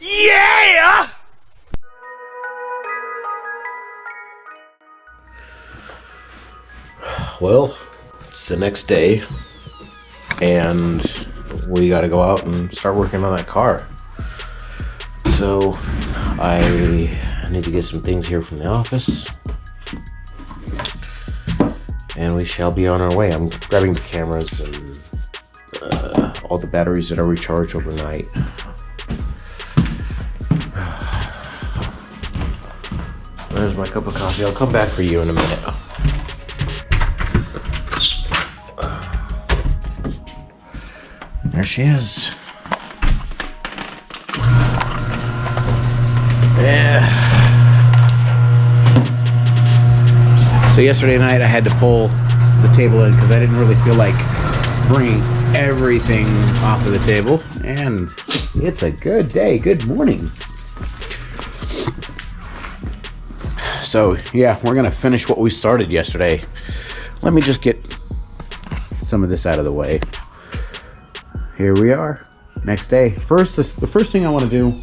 Yeah! Well, it's the next day, and we gotta go out and start working on that car. So, I need to get some things here from the office, and we shall be on our way. I'm grabbing the cameras and all the batteries that are recharged overnight. There's my cup of coffee. I'll come back for you in a minute. There she is. Yeah. So yesterday night I had to pull the table in because I didn't really feel like bringing everything off of the table. And it's a good day. Good morning. So yeah, we're gonna finish what we started yesterday. Let me just get some of this out of the way. Here we are, next day. First, the first thing I want to do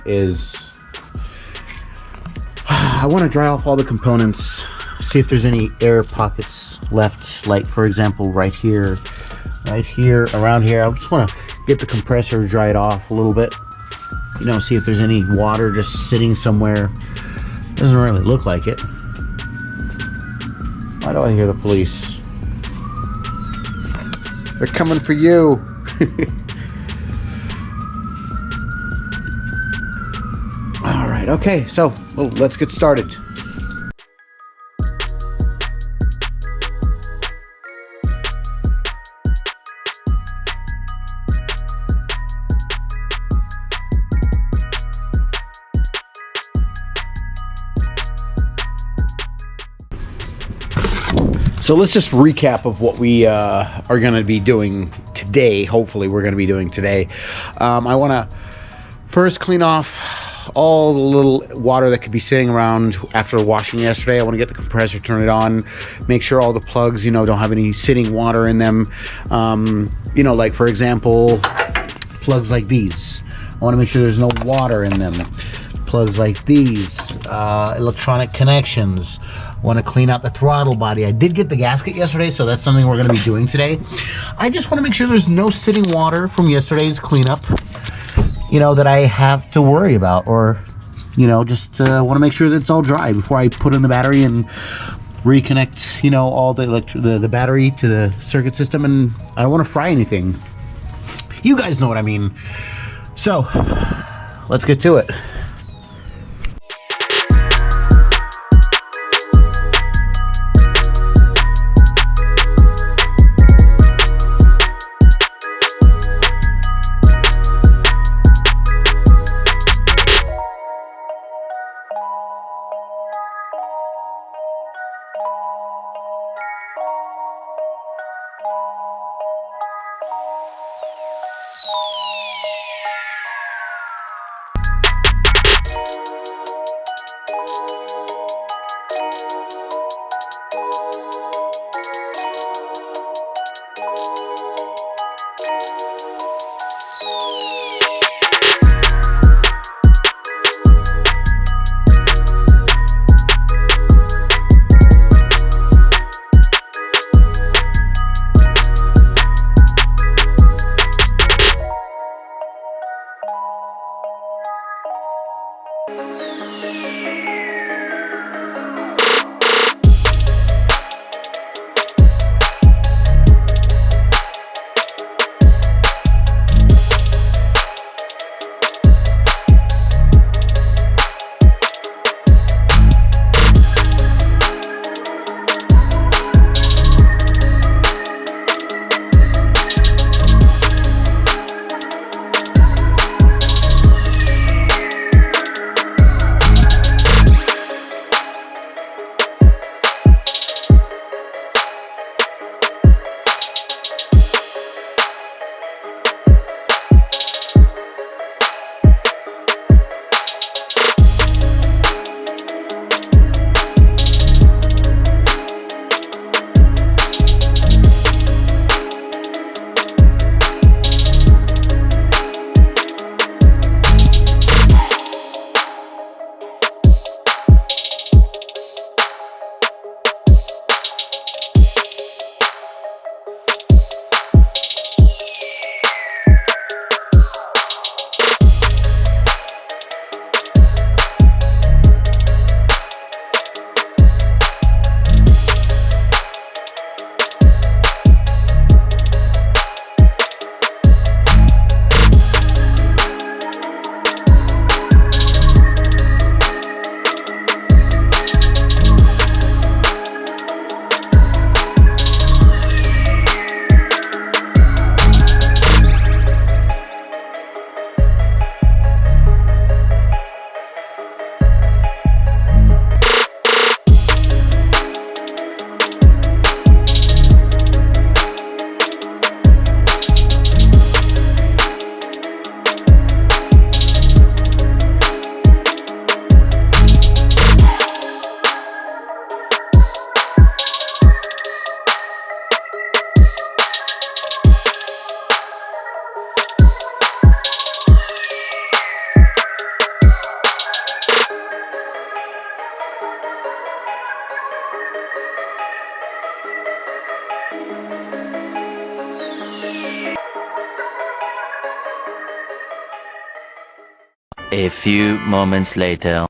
is I want to dry off all the components, see if there's any air pockets left, like for example right here, around here. I just want to get the compressor dried off a little bit, you know, see if there's any water just sitting somewhere. Doesn't really look like it. Why do I hear the police? They're coming for you. All right, okay, so well, let's get started. So let's just recap of what we are going to be doing today. Hopefully we're going to be doing today. I want to first clean off all the little water that could be sitting around after washing yesterday. I want to get the compressor, turn it on, make sure all the plugs, you know, don't have any sitting water in them. You know, like for example, plugs like these. I want to make sure there's no water in them. Plugs like these, electronic connections. Want to clean out the throttle body. I did get the gasket yesterday, so that's something we're going to be doing today. I just want to make sure there's no sitting water from yesterday's cleanup, you know, that I have to worry about, or, you know, just want to make sure that it's all dry before I put in the battery and reconnect, you know, all the battery to the circuit system. And I don't want to fry anything. You guys know what I mean. So let's get to it. A few moments later.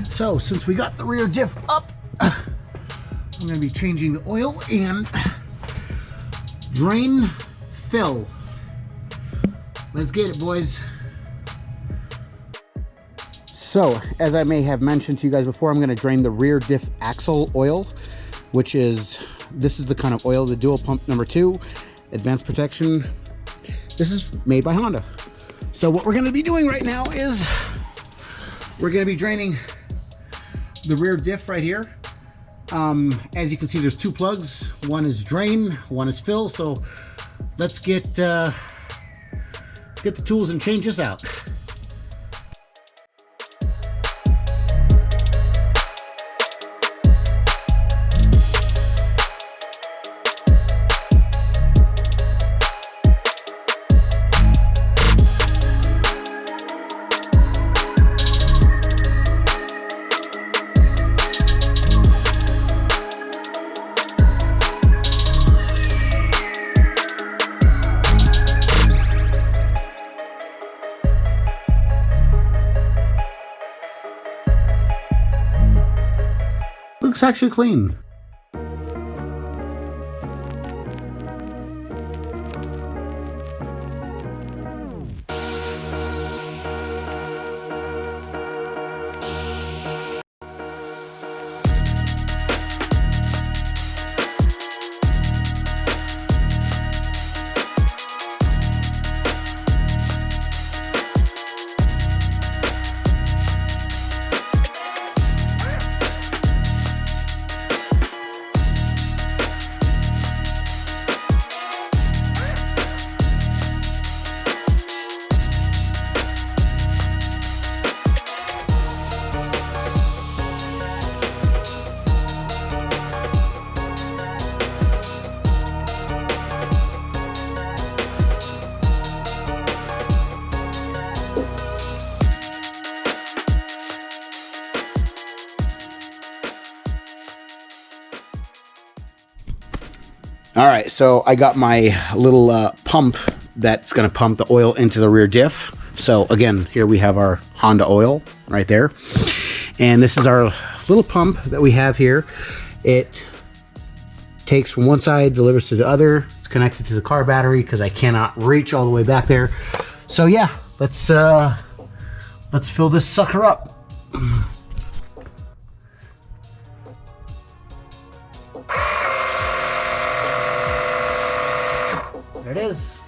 So since we got the rear diff up, I'm going to be changing the oil and drain, fill. Let's get it, boys. So as I may have mentioned to you guys before, I'm going to drain the rear diff axle oil, which is, this is the kind of oil, the dual pump number 2, advanced protection. This is made by Honda. So what we're going to be doing right now is we're going to be draining the rear diff right here. As you can see, there's 2 plugs. One is drain, one is fill. So let's get the tools and change this out. Looks actually clean. All right, so I got my little pump that's going to pump the oil into the rear diff. So again, here we have our Honda oil right there. And this is our little pump that we have here. It takes from one side, delivers to the other. It's connected to the car battery because I cannot reach all the way back there. So yeah, let's fill this sucker up. There it is.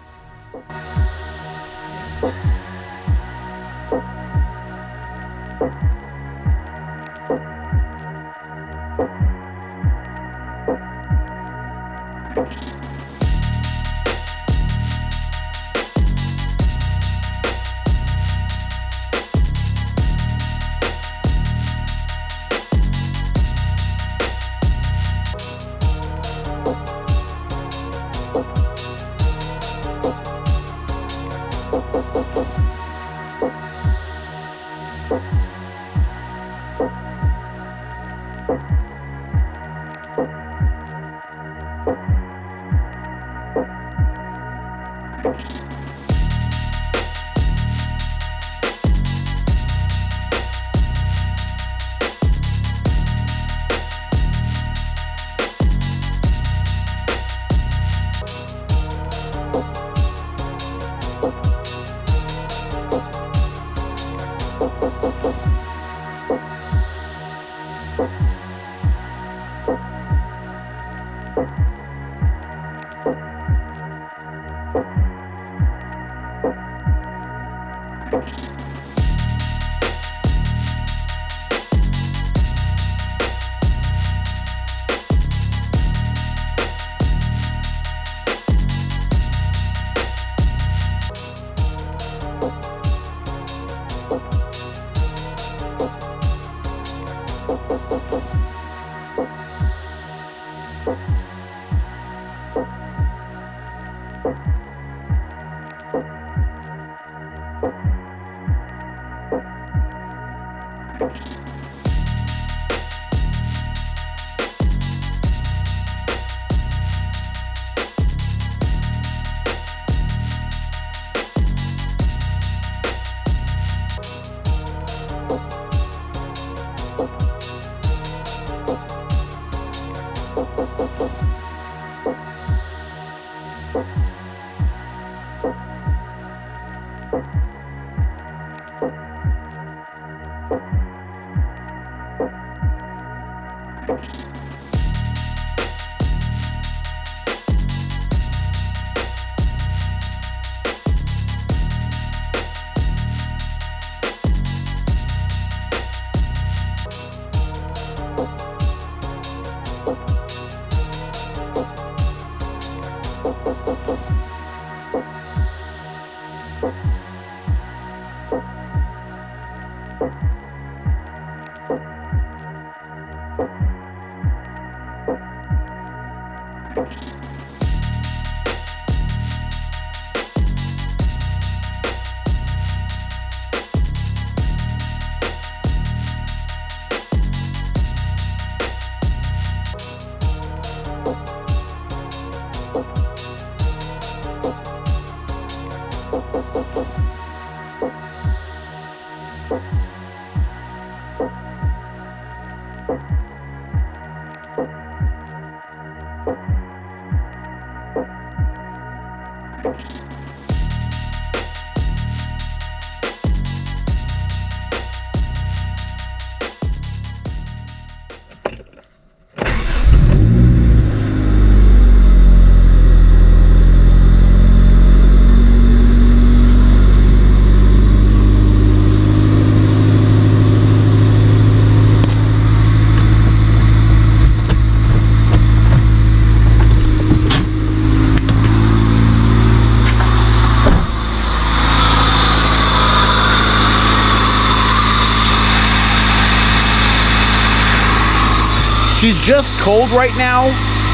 She's just cold right now,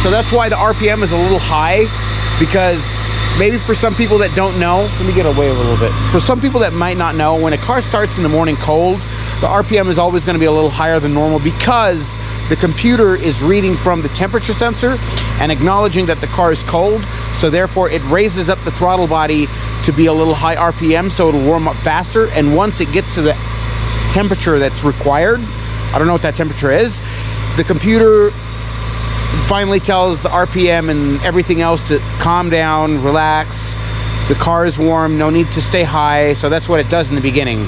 so that's why the RPM is a little high, because maybe for some people that don't know, let me get away a little bit. For some people that might not know, when a car starts in the morning cold, the RPM is always going to be a little higher than normal because the computer is reading from the temperature sensor and acknowledging that the car is cold, so therefore it raises up the throttle body to be a little high RPM so it'll warm up faster, and once it gets to the temperature that's required, I don't know what that temperature is, the computer finally tells the RPM and everything else to calm down, relax, the car is warm, no need to stay high. So that's what it does in the beginning.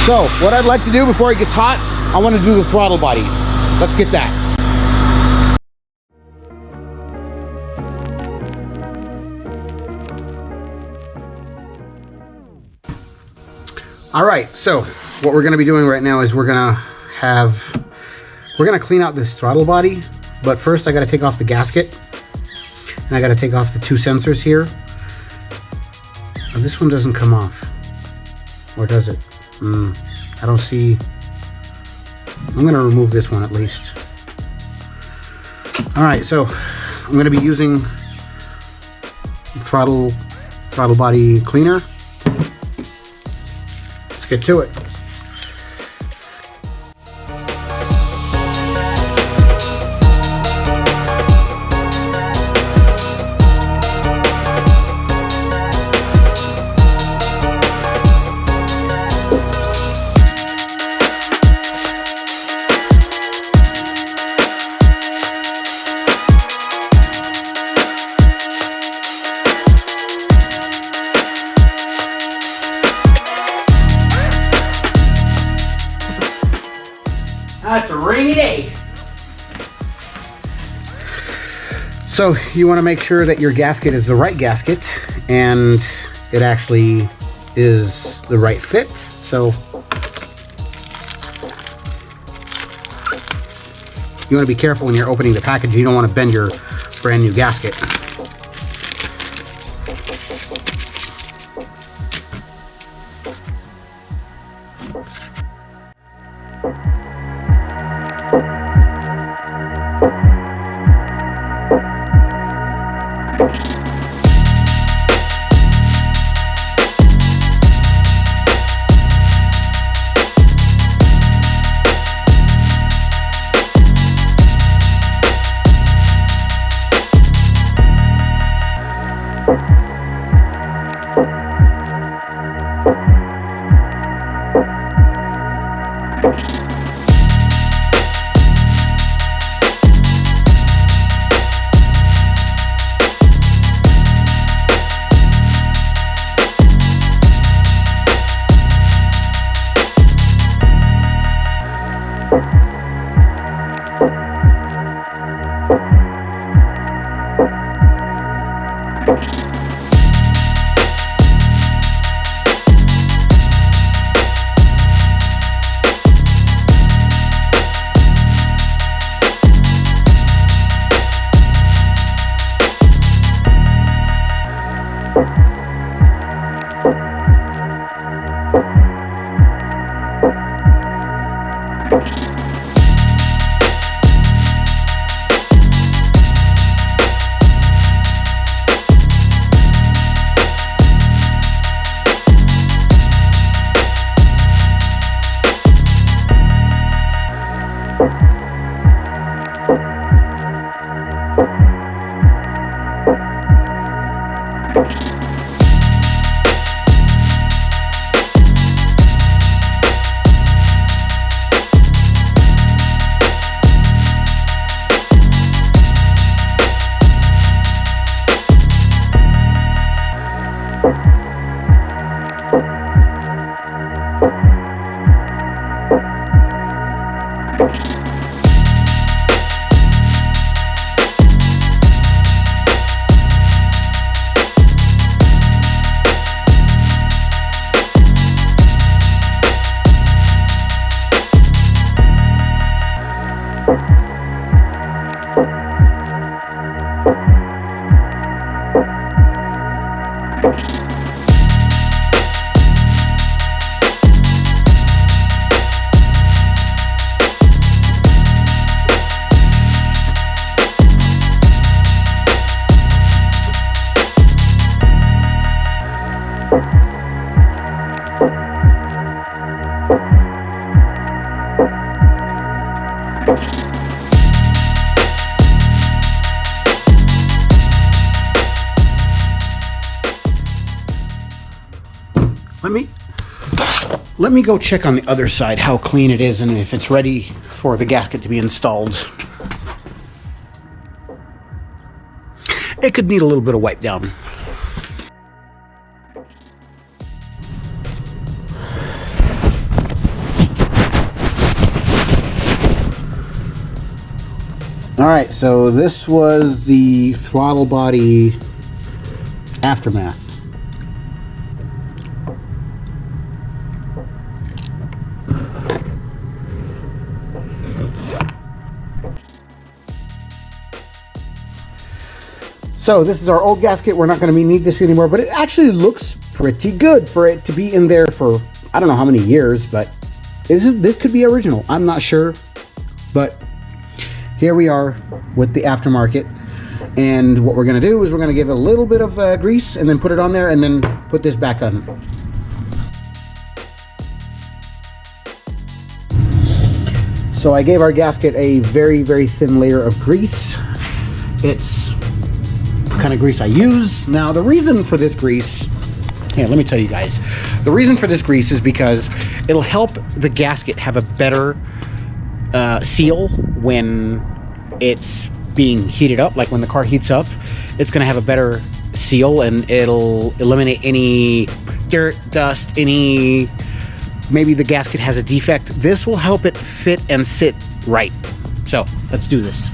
So what I'd like to do before it gets hot, I want to do the throttle body. Let's get that. All right, so what we're gonna be doing right now is we're gonna clean out this throttle body, but first I gotta take off the gasket, and I gotta take off the two sensors here. Now, this one doesn't come off, or does it? I don't see. I'm gonna remove this one at least. All right, so I'm gonna be using throttle body cleaner. Let's get to it. It's a rainy day. So you want to make sure that your gasket is the right gasket and it actually is the right fit. So you want to be careful when you're opening the package. You don't want to bend your brand new gasket. Let me go check on the other side how clean it is and if it's ready for the gasket to be installed. It could need a little bit of wipe down. Alright, so this was the throttle body aftermath. So this is our old gasket. We're not going to need this anymore, but it actually looks pretty good for it to be in there for I don't know how many years, but this could be original. I'm not sure, but here we are with the aftermarket. And what we're going to do is we're going to give it a little bit of grease and then put it on there and then put this back on. So I gave our gasket a very, very thin layer of grease. It's the kind of grease I use. Now the reason for this grease, let me tell you guys. The reason for this grease is because it'll help the gasket have a better seal when it's being heated up. Like when the car heats up, it's going to have a better seal and it'll eliminate any dirt, dust, maybe the gasket has a defect. This will help it fit and sit right. So let's do this.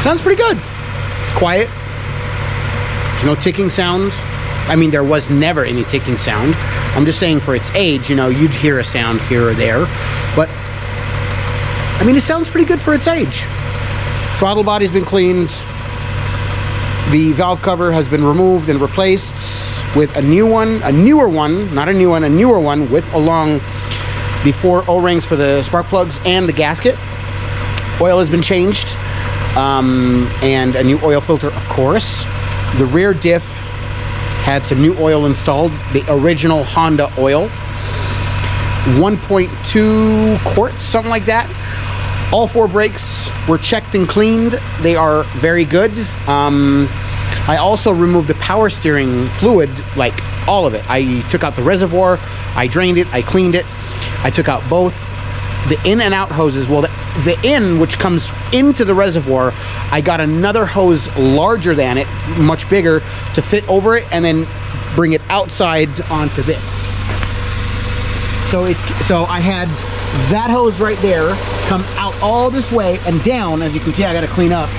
Sounds pretty good. Quiet. No ticking sound. I mean, there was never any ticking sound. I'm just saying for its age, you'd hear a sound here or there. But, I mean, it sounds pretty good for its age. Throttle body's been cleaned. The valve cover has been removed and replaced with a newer one with along the 4 O-rings for the spark plugs and the gasket. Oil has been changed. And a new oil filter, of course. The rear diff had some new oil installed, the original Honda oil, 1.2 quarts, something like that. All 4 brakes were checked and cleaned. They are very good. I also removed the power steering fluid, like all of it. I took out the reservoir, I drained it, I cleaned it. I took out both the in and out hoses. Well, the in, which comes into the reservoir, I got another hose larger than it, much bigger, to fit over it and then bring it outside onto this. So I had that hose right there come out all this way and down. As you can see, I got to clean up.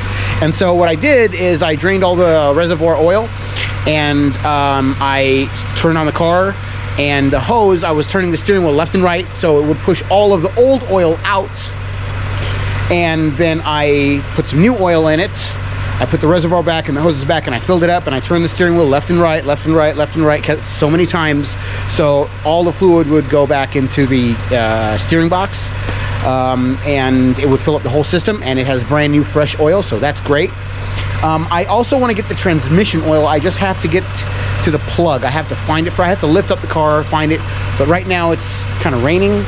And so what I did is I drained all the reservoir oil and I turned on the car. And the hose, I was turning the steering wheel left and right, so it would push all of the old oil out. And then I put some new oil in it. I put the reservoir back and the hoses back, and I filled it up, and I turned the steering wheel left and right, left and right, left and right, so many times. So all the fluid would go back into the steering box, and it would fill up the whole system, and it has brand new fresh oil, so that's great. I also want to get the transmission oil. I just have to get to the plug. I have to find it. I have to lift up the car, find it. But right now it's kind of raining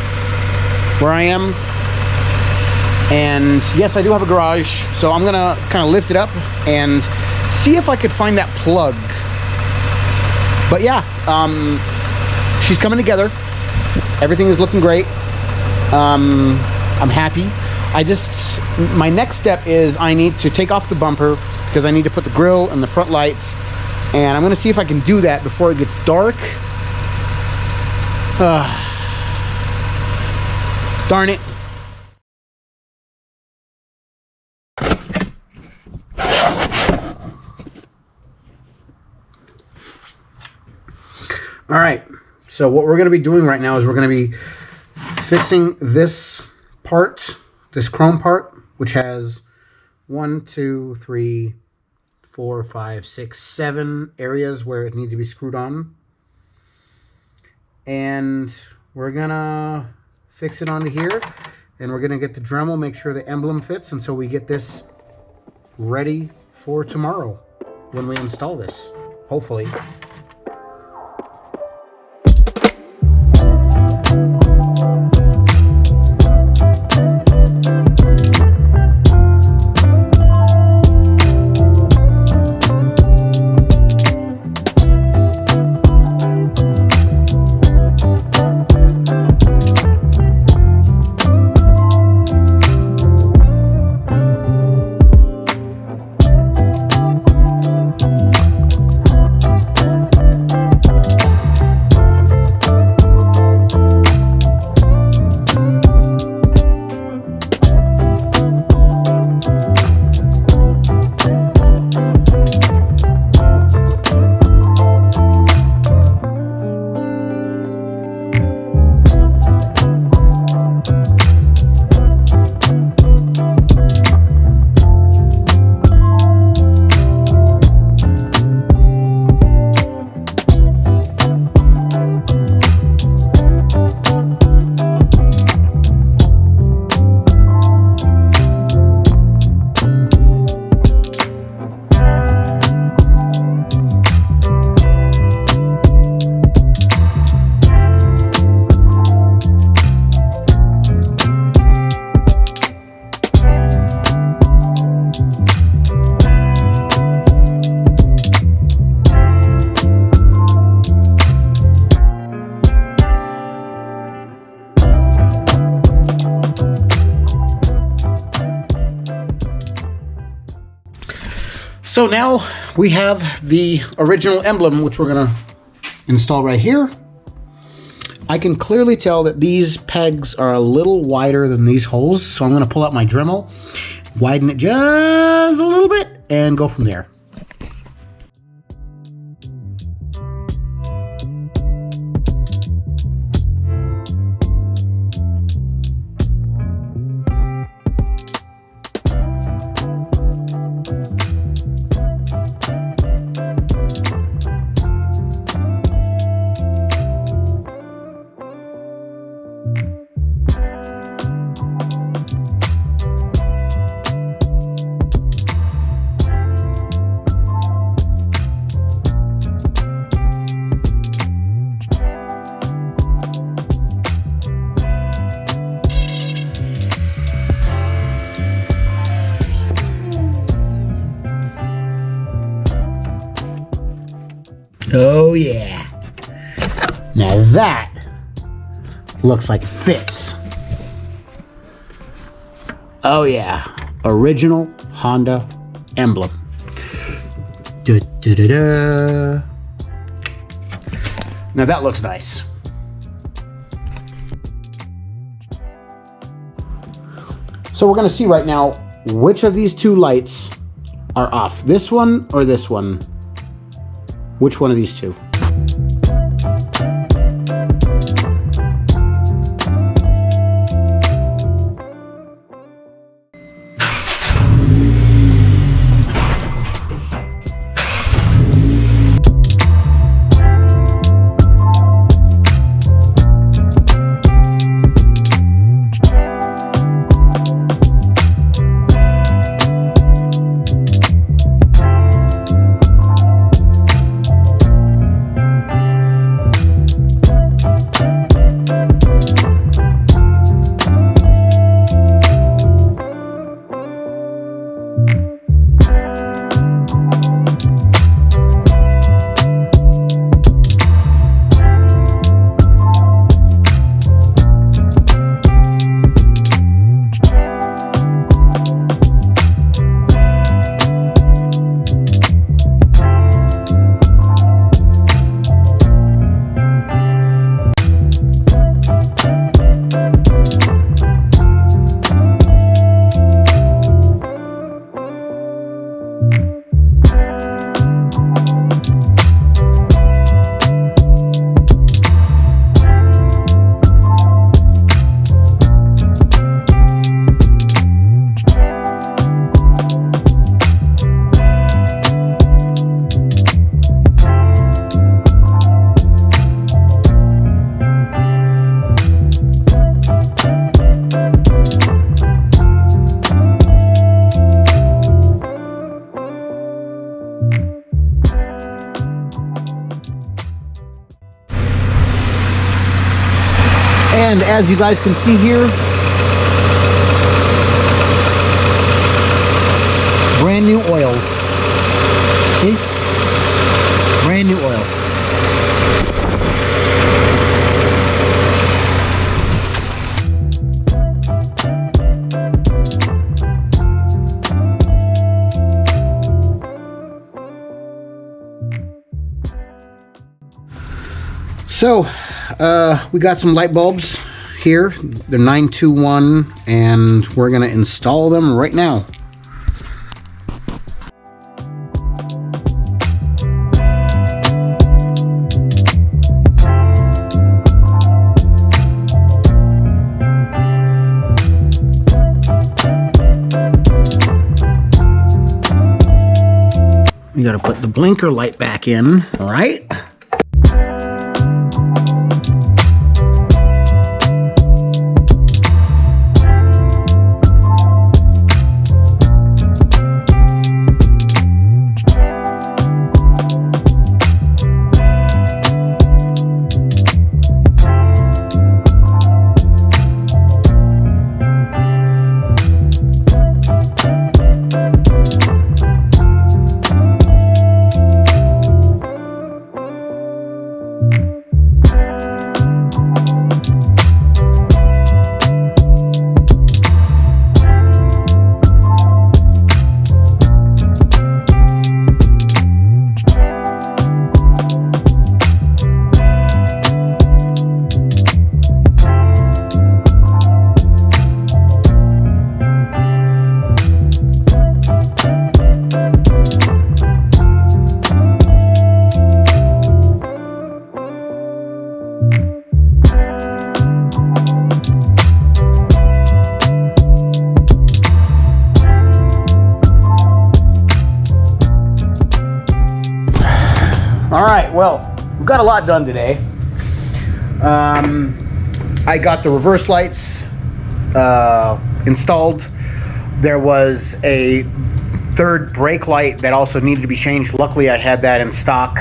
where I am. And yes, I do have a garage, so I'm gonna kind of lift it up and see if I could find that plug. But yeah, she's coming together. Everything is looking great. I'm happy. My next step is I need to take off the bumper because I need to put the grill and the front lights, and I'm gonna see if I can do that before it gets dark. Darn it. All right, so what we're going to be doing right now is we're going to be fixing this part, this chrome part, which has 1, 2, 3, 4, 5, 6, 7 areas where it needs to be screwed on. And we're going to fix it onto here, and we're going to get the Dremel, make sure the emblem fits, and so we get this ready for tomorrow when we install this, hopefully. So now we have the original emblem, which we're gonna install right here. I can clearly tell that these pegs are a little wider than these holes, so I'm gonna pull out my Dremel, widen it just a little bit, and go from there. Oh yeah. Now that looks like it fits. Oh yeah. Original Honda emblem. Da, da, da, da. Now that looks nice. So we're gonna see right now which of these two lights are off. This one or this one? Which one of these two? And as you guys can see here, brand new oil. See? Brand new oil. So, we got some light bulbs here. They're 921, and we're gonna install them right now. You gotta put the blinker light back in, all right? All right, well, we've got a lot done today. I got the reverse lights installed. There was a third brake light that also needed to be changed. Luckily, I had that in stock.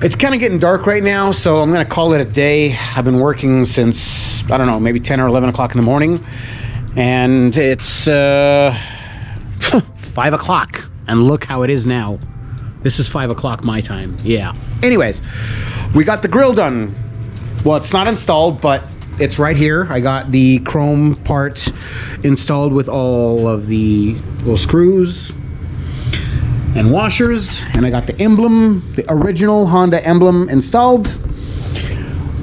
It's kind of getting dark right now, so I'm gonna call it a day. I've been working since, I don't know, maybe 10 or 11 o'clock in the morning, and it's 5 o'clock, and look how it is now. This is 5 o'clock my time, yeah. Anyways, we got the grill done. Well, it's not installed, but it's right here. I got the chrome part installed with all of the little screws and washers, and I got the emblem, the original Honda emblem installed.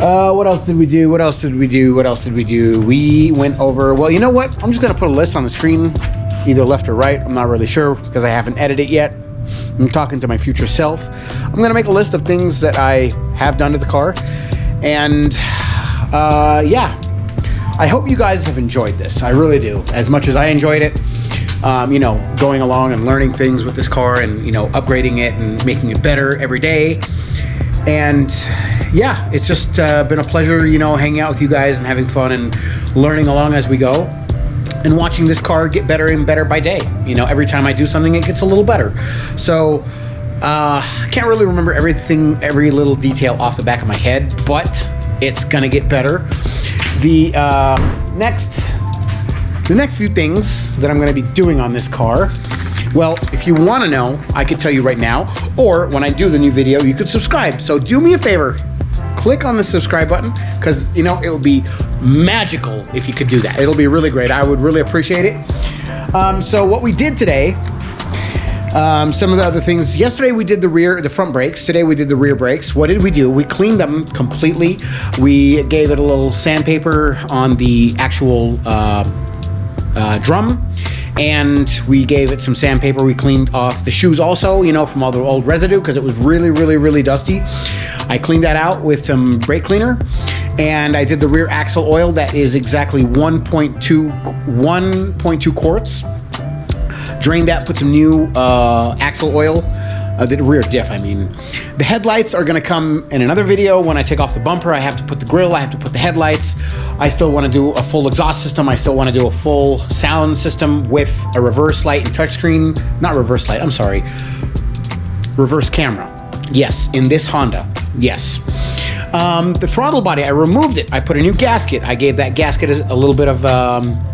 What else did we do? What else did we do? What else did we do? We went over, well, you know what? I'm just gonna put a list on the screen, either left or right. I'm not really sure because I haven't edited it yet. I'm talking to my future self. I'm gonna make a list of things that I have done to the car. And yeah, I hope you guys have enjoyed this. I really do, as much as I enjoyed it. You know, going along and learning things with this car and, you know, upgrading it and making it better every day. And yeah, it's just been a pleasure, you know, hanging out with you guys and having fun and learning along as we go. And watching this car get better and better by day. You know, every time I do something, it gets a little better. So, I can't really remember everything, every little detail off the back of my head, but it's gonna get better. The next few things that I'm gonna be doing on this car, well, if you wanna know, I could tell you right now, or when I do the new video, you could subscribe. So do me a favor, click on the subscribe button, because, you know, it would be magical if you could do that. It'll be really great. I would really appreciate it. So what we did today, some of the other things, yesterday we did the front brakes. Today we did the rear brakes. What did we do? We cleaned them completely. We gave it a little sandpaper on the actual drum, and we gave it some sandpaper. We cleaned off the shoes also, you know, from all the old residue, because it was really, really, really dusty. I cleaned that out with some brake cleaner, and I did the rear axle oil. That is exactly 1.2 quarts. Drained that, put some new axle oil, the rear diff, I mean. The headlights are gonna come in another video. When I take off the bumper, I have to put the grill, I have to put the headlights. I still wanna do a full exhaust system. I still wanna do a full sound system with a reverse light and touchscreen. Not reverse light, I'm sorry. Reverse camera. Yes, in this Honda, yes. The throttle body, I removed it. I put a new gasket. I gave that gasket a little bit of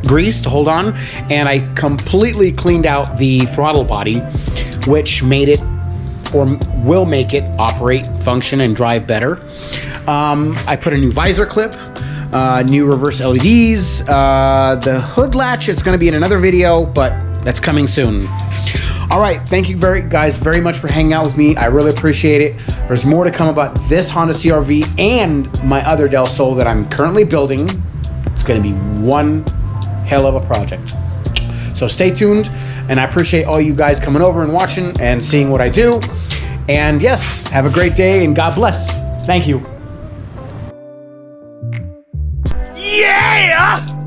grease to hold on, and I completely cleaned out the throttle body, which made it, or will make it, operate, function, and drive better. I put a new visor clip, new reverse LEDs. The hood latch is going to be in another video, but that's coming soon. All right, thank you guys very much for hanging out with me. I really appreciate it. There's more to come about this Honda CR-V and my other Del Sol that I'm currently building. It's going to be one hell of a project. So stay tuned, and I appreciate all you guys coming over and watching and seeing what I do. And yes, have a great day, and God bless. Thank you. Yeah!